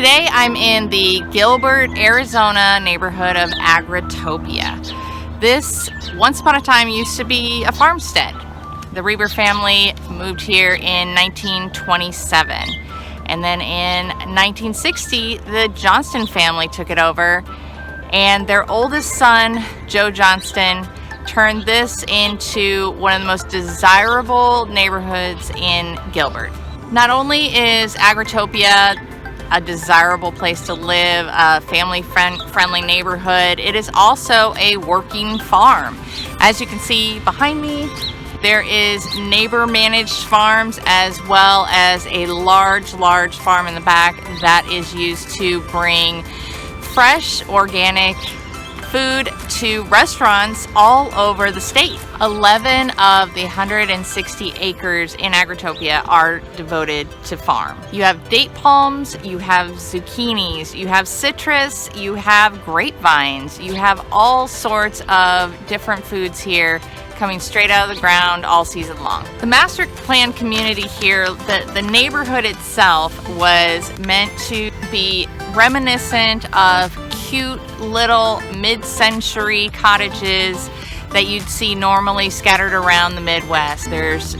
Today I'm in the Gilbert, Arizona neighborhood of Agritopia. This, once upon a time, used to be a farmstead. The Reber family moved here in 1927. And then in 1960, the Johnston family took it over. And their oldest son, Joe Johnston, turned this into one of the most desirable neighborhoods in Gilbert. Not only is Agritopia a desirable place to live, a family-friendly neighborhood, it is also a working farm. As you can see behind me, there is neighbor-managed farms as well as a large farm in the back that is used to bring fresh, organic food to restaurants all over the state. 11 of the 160 acres in Agritopia are devoted to farm. You have date palms, you have zucchinis, you have citrus, you have grapevines, you have all sorts of different foods here coming straight out of the ground all season long. The master plan community here, the neighborhood itself was meant to be reminiscent of cute little mid-century cottages that you'd see normally scattered around the Midwest. There's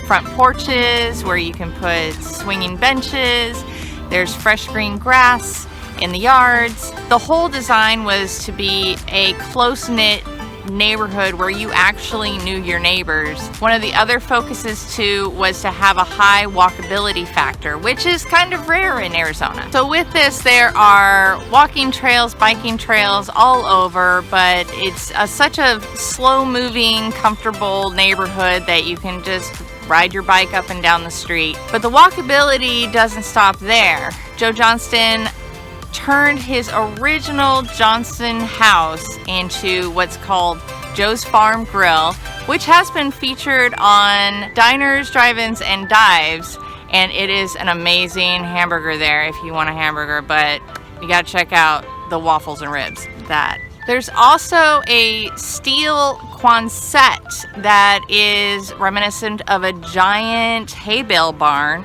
front porches where you can put swinging benches. There's fresh green grass in the yards. The whole design was to be a close-knit neighborhood where you actually knew your neighbors. One of the other focuses too was to have a high walkability factor, which is kind of rare in Arizona. So with this, there are walking trails, biking trails all over, but it's such a slow-moving, comfortable neighborhood that you can just ride your bike up and down the street. But the walkability doesn't stop there. Joe Johnston turned his original Johnston house into what's called Joe's Farm Grill, which has been featured on diners, drive-ins, and dives, and it is an amazing hamburger there if you want a hamburger, but you gotta check out the waffles and ribs. There's also a steel Quonset that is reminiscent of a giant hay bale barn,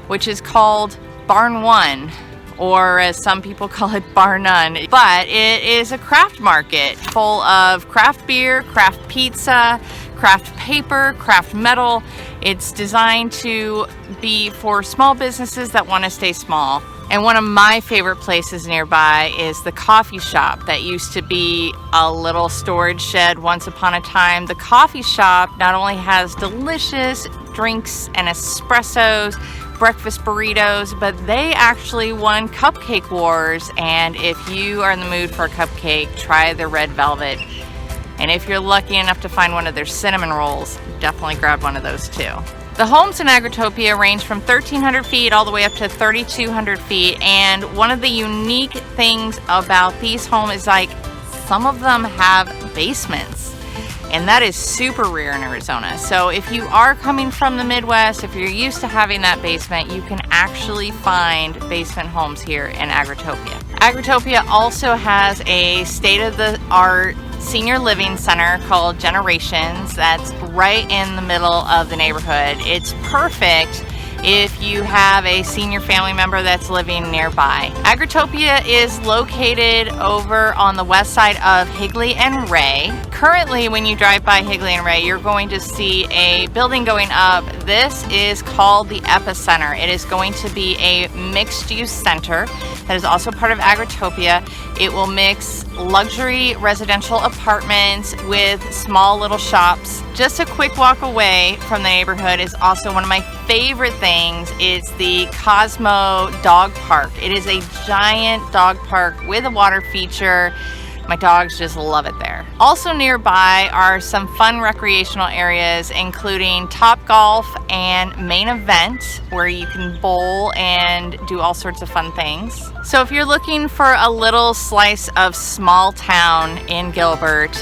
which is called Barn One, or as some people call it, Bar None. But it is a craft market full of craft beer, craft pizza, craft paper, craft metal. It's designed to be for small businesses that want to stay small. And one of my favorite places nearby is the coffee shop that used to be a little storage shed once upon a time. The coffee shop not only has delicious drinks and espressos, breakfast burritos, but they actually won Cupcake Wars, and if you are in the mood for a cupcake, try their red velvet. And if you're lucky enough to find one of their cinnamon rolls, definitely grab one of those too. The homes in Agritopia range from 1,300 feet all the way up to 3,200 feet, and one of the unique things about these homes is like some of them have basements. And that is super rare in Arizona. So if you are coming from the Midwest, if you're used to having that basement, you can actually find basement homes here in Agritopia. Agritopia also has a state-of-the-art senior living center called Generations that's right in the middle of the neighborhood. It's perfect if you have a senior family member that's living nearby. Agritopia is located over on the west side of Higley and Ray. Currently, when you drive by Higley and Ray, you're going to see a building going up. This is called the Epicenter. It is going to be a mixed-use center that is also part of Agritopia. It will mix luxury residential apartments with small little shops. Just a quick walk away from the neighborhood is also one of my favorite things. It's the Cosmo Dog Park. It is a giant dog park with a water feature. My dogs just love it there. Also nearby are some fun recreational areas, including Top Golf and Main Event, where you can bowl and do all sorts of fun things. So if you're looking for a little slice of small town in Gilbert,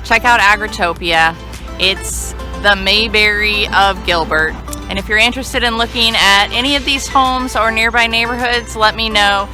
check out Agritopia. It's the Mayberry of Gilbert. And if you're interested in looking at any of these homes or nearby neighborhoods, let me know.